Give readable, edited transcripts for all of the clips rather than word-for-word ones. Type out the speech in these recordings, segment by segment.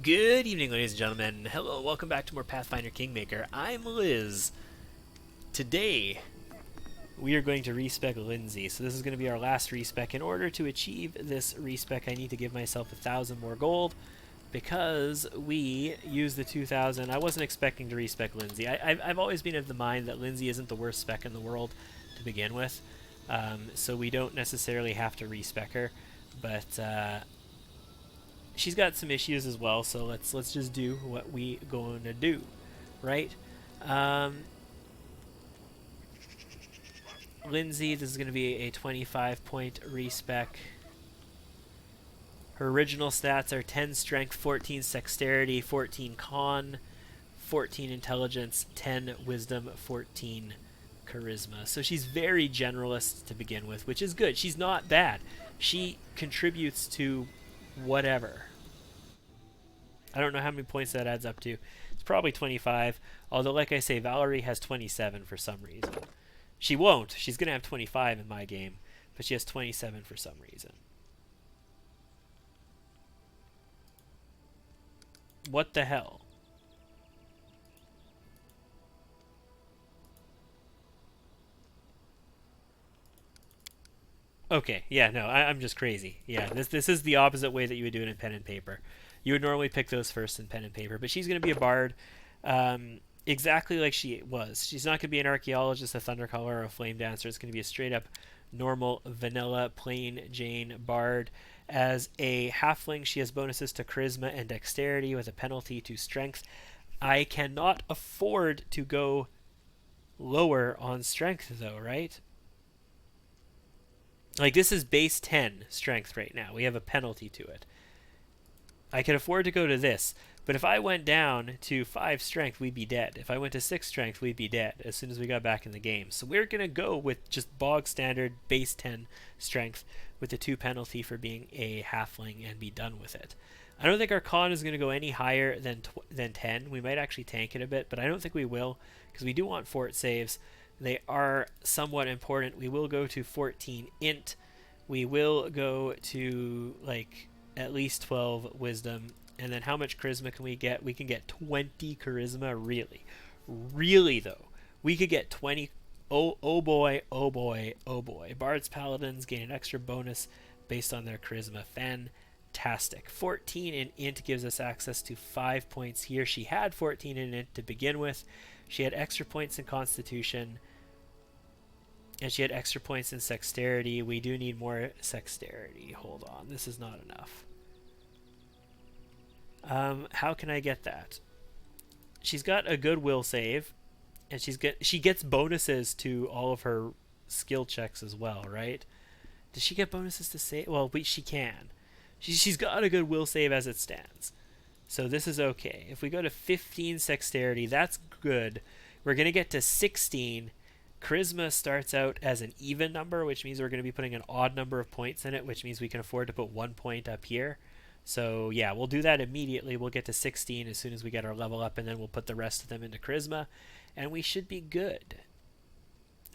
Good evening, ladies and gentlemen. Hello, welcome back to more Pathfinder Kingmaker. I'm Liz. Today, we are going to respec Linzi. So this is going to be our last respec. In order to achieve this respec, I need to give myself 1,000 more gold because we used the 2,000. I wasn't expecting to respec Linzi. I've always been of the mind that Linzi isn't the worst spec in the world to begin with, so we don't necessarily have to respec her. But she's got some issues as well, so let's just do what we gonna do, right? Um, Linzi, this is going to be a 25-point respec. Her original stats are 10 strength, 14 dexterity, 14 con, 14 intelligence, 10 wisdom, 14 charisma. So she's very generalist to begin with, which is good. She's not bad. She contributes to whatever. I don't know how many points that adds up to. It's probably 25. Although, like I say, Valerie has 27 for some reason. She won't. She's going to have 25 in my game. But she has 27 for some reason. What the hell? Okay, yeah, no, I'm just crazy. Yeah, this is the opposite way that you would do it in pen and paper. You would normally pick those first in pen and paper, but she's going to be a bard, exactly like she was. She's not going to be an archaeologist, a thundercaller, or a flame dancer. It's going to be a straight up normal, vanilla, plain Jane bard. As a halfling, she has bonuses to charisma and dexterity with a penalty to strength. I cannot afford to go lower on strength, though, right? Like, this is base 10 strength right now. We have a penalty to it. I can afford to go to this, but if I went down to 5 strength, we'd be dead. If I went to 6 strength, we'd be dead as soon as we got back in the game. So we're going to go with just bog standard base 10 strength with the 2 penalty for being a halfling and be done with it. I don't think our con is going to go any higher than 10. We might actually tank it a bit, but I don't think we will because we do want fort saves. They are somewhat important. We will go to 14 int. We will go to like at least 12 wisdom. And then how much charisma can we get? We can get 20 charisma, really. Really, though. We could get 20. Oh boy, oh boy, oh boy. Bards Paladins gain an extra bonus based on their charisma. Fantastic. 14 in int gives us access to 5 points here. She had 14 in int to begin with. She had extra points in constitution. And she had extra points in dexterity. We do need more dexterity. Hold on. This is not enough. How can I get that? She's got a good will save. And she gets bonuses to all of her skill checks as well, right? Does she get bonuses to save? Well, she can. She's got a good will save as it stands. So this is okay. If we go to 15 dexterity, that's good. We're going to get to 16. Charisma starts out as an even number, which means we're going to be putting an odd number of points in it, which means we can afford to put 1 point up here. So yeah, we'll do that immediately. We'll get to 16 as soon as we get our level up, and then we'll put the rest of them into charisma, and we should be good.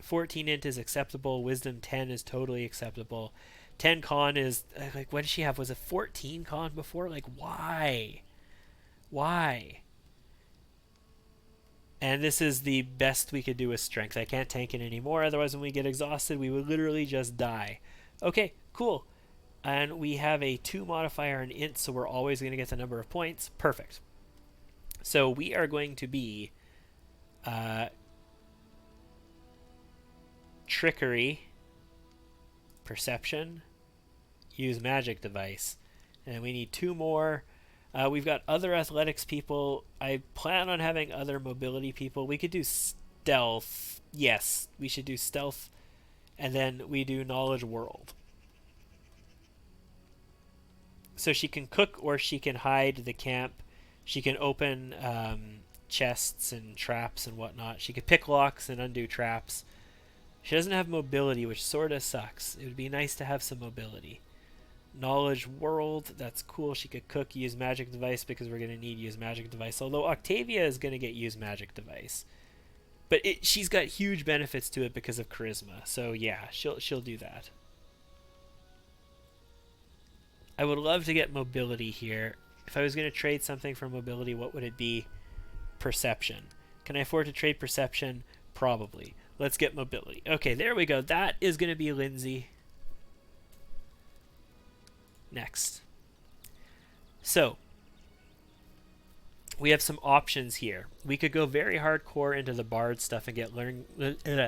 14 int is acceptable. Wisdom 10 is totally acceptable. 10 con is, like, what did she have? Was it 14 con before? Like, why? Why? And this is the best we could do with strength. I can't tank it anymore, otherwise when we get exhausted, we would literally just die. Okay, cool. And we have a 2 modifier in int, so we're always going to get the number of points. Perfect. So we are going to be trickery, perception, use magic device. And we need 2 more. We've got other athletics people. I plan on having other mobility people. We could do stealth. Yes, we should do stealth. And then we do knowledge world. So she can cook or she can hide the camp. She can open chests and traps and whatnot. She could pick locks and undo traps. She doesn't have mobility, which sort of sucks. It would be nice to have some mobility. Knowledge world, that's cool. She could cook, use magic device because we're going to need use magic device. Although Octavia is going to get use magic device. But she's got huge benefits to it because of charisma. So yeah, she'll do that. I would love to get mobility here. If I was going to trade something for mobility, what would it be? Perception. Can I afford to trade perception? Probably. Let's get mobility. Okay, there we go. That is going to be Linzi. Next. So, we have some options here. We could go very hardcore into the bard stuff and get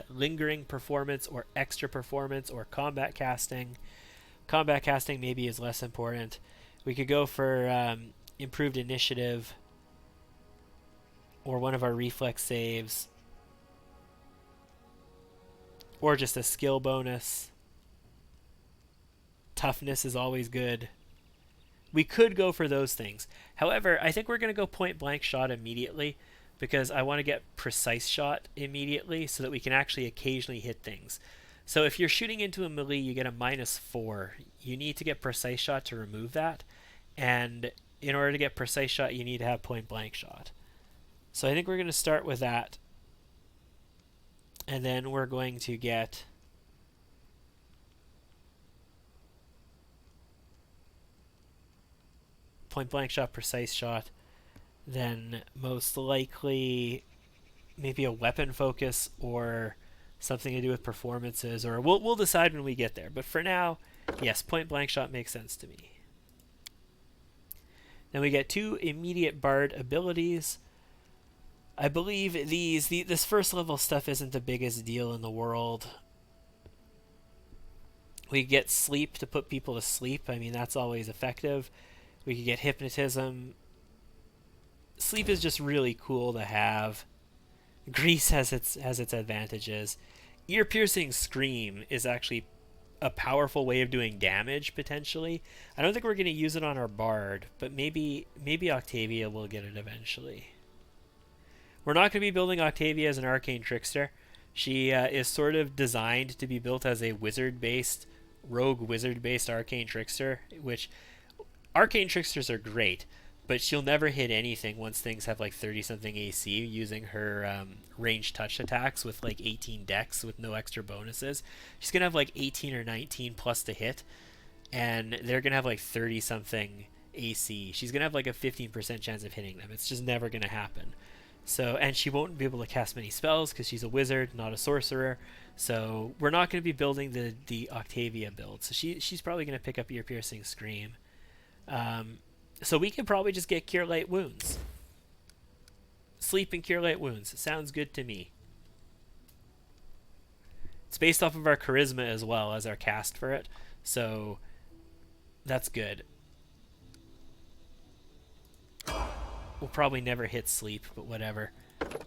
lingering performance or extra performance or combat casting. Combat casting maybe is less important. We could go for improved initiative or one of our reflex saves or just a skill bonus. Toughness is always good. We could go for those things. However, I think we're going to go point blank shot immediately because I want to get precise shot immediately so that we can actually occasionally hit things. So if you're shooting into a melee, you get a -4. You need to get precise shot to remove that. And in order to get precise shot, you need to have point blank shot. So I think we're going to start with that. And then we're going to get point blank shot, precise shot. Then most likely maybe a weapon focus or something to do with performances, or we'll decide when we get there. But for now, yes, point blank shot makes sense to me. Then we get 2 immediate bard abilities. I believe this first level stuff isn't the biggest deal in the world. We get sleep to put people to sleep. I mean, that's always effective. We could get hypnotism. Sleep is just really cool to have. Grease has its advantages. Ear-piercing scream is actually a powerful way of doing damage, potentially. I don't think we're going to use it on our bard, but maybe Octavia will get it eventually. We're not going to be building Octavia as an arcane trickster. She is sort of designed to be built as a wizard-based, rogue wizard-based arcane trickster, which arcane tricksters are great, but she'll never hit anything once things have like 30-something AC using her ranged touch attacks with like 18 dex with no extra bonuses. She's going to have like 18 or 19 plus to hit, and they're going to have like 30-something AC. She's going to have like a 15% chance of hitting them. It's just never going to happen. So, and she won't be able to cast many spells because she's a wizard, not a sorcerer. So we're not going to be building the Octavia build. So she's probably going to pick up Ear-Piercing Scream. So we can probably just get Cure Light Wounds. Sleep and Cure Light Wounds. Sounds good to me. It's based off of our charisma as well as our cast for it. So that's good. We'll probably never hit sleep, but whatever.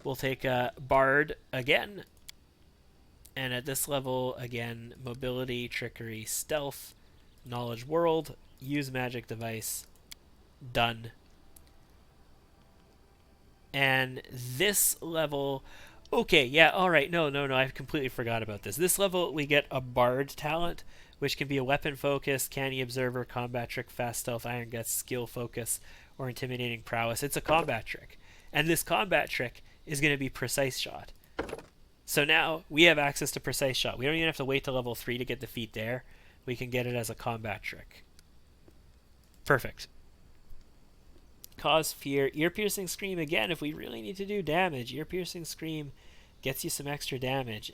We'll take Bard again. And at this level, again, mobility, trickery, stealth, knowledge world, use magic device, done. And this level, okay, yeah, all right, no, I completely forgot about this. This level, we get a Bard talent, which can be a weapon focus, canny observer, combat trick, fast stealth, iron guts, skill focus, or intimidating prowess. It's a combat trick. And this combat trick is going to be precise shot. So now we have access to precise shot. We don't even have to wait till level 3 to get the feat there. We can get it as a combat trick. Perfect. Cause fear. Ear-piercing scream again if we really need to do damage. Ear-piercing scream gets you some extra damage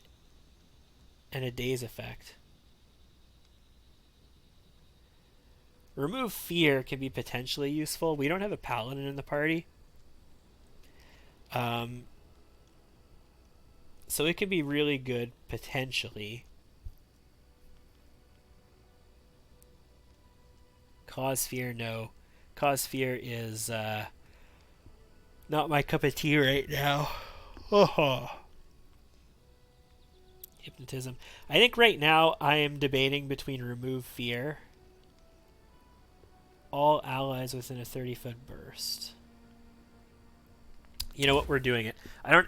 and a daze effect. Remove fear can be potentially useful. We don't have a paladin in the party. So it can be really good potentially. Cause fear, no. Cause fear is not my cup of tea right now. Oh. Hypnotism. I think right now I am debating between remove fear. All allies within a 30-foot burst. You know what? We're doing it.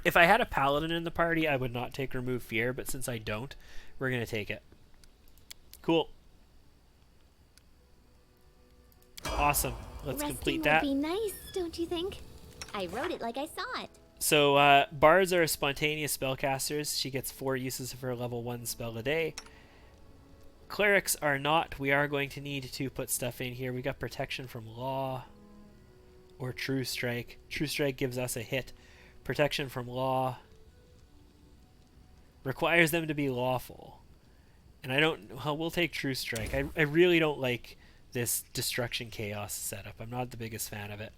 If I had a paladin in the party, I would not take remove fear, but since I don't, we're going to take it. Cool. Awesome. Let's complete that. Resting would be nice, don't you think? I wrote it like I saw it. So, bards are spontaneous spellcasters. She gets 4 uses of her level 1 spell a day. Clerics are not. We are going to need to put stuff in here. We got protection from law. or True Strike. True Strike gives us a hit. Protection from law requires them to be lawful. And I don't... Well, we'll take True Strike. I really don't like this Destruction Chaos setup. I'm not the biggest fan of it.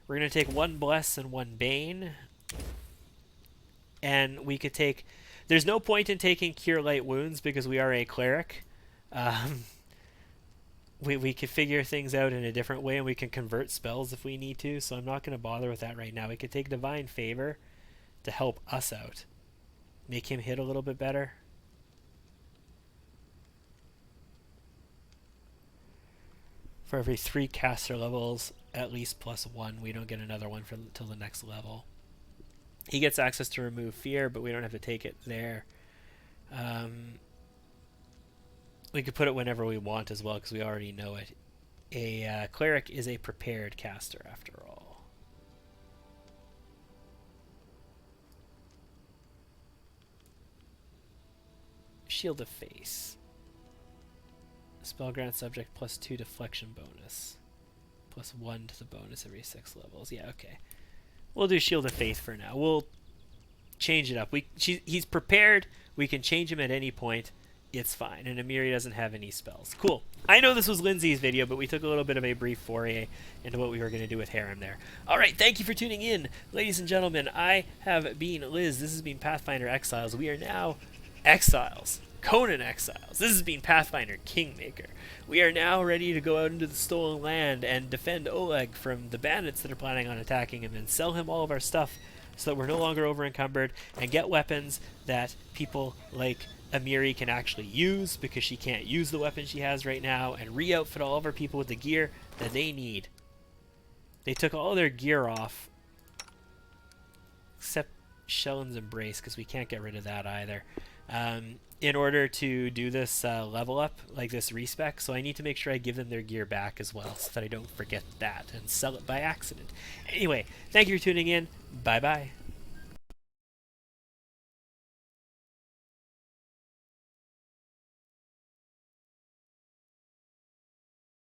We're going to take 1 Bless and 1 Bane. And we could take... There's no point in taking Cure Light Wounds because we are a cleric. We could figure things out in a different way, and we can convert spells if we need to, so I'm not going to bother with that right now. We could take Divine Favor to help us out. Make him hit a little bit better. For every 3 caster levels, at least +1. We don't get another one until the next level. He gets access to Remove Fear, but we don't have to take it there. We could put it whenever we want as well, because we already know it. A cleric is a prepared caster, after all. Shield of Face. Spell grants subject +2 deflection bonus. +1 to the bonus every 6 levels. Yeah, okay. We'll do Shield of Faith for now. We'll change it up. He's prepared. We can change him at any point. It's fine. And Amiri doesn't have any spells. Cool. I know this was Linzi's video, but we took a little bit of a brief foray into what we were going to do with Harem there. Alright, thank you for tuning in. Ladies and gentlemen, I have been Liz. This has been Pathfinder Exiles. We are now Exiles. Conan Exiles. This has been Pathfinder Kingmaker. We are now ready to go out into the Stolen Land and defend Oleg from the bandits that are planning on attacking him and sell him all of our stuff so that we're no longer over encumbered and get weapons that people like Amiri can actually use because she can't use the weapon she has right now, and re-outfit all of our people with the gear that they need. They took all their gear off except Shellen's Embrace because we can't get rid of that either. In order to do this level up, like this respec, so I need to make sure I give them their gear back as well so that I don't forget that and sell it by accident. Anyway, thank you for tuning in. Bye-bye.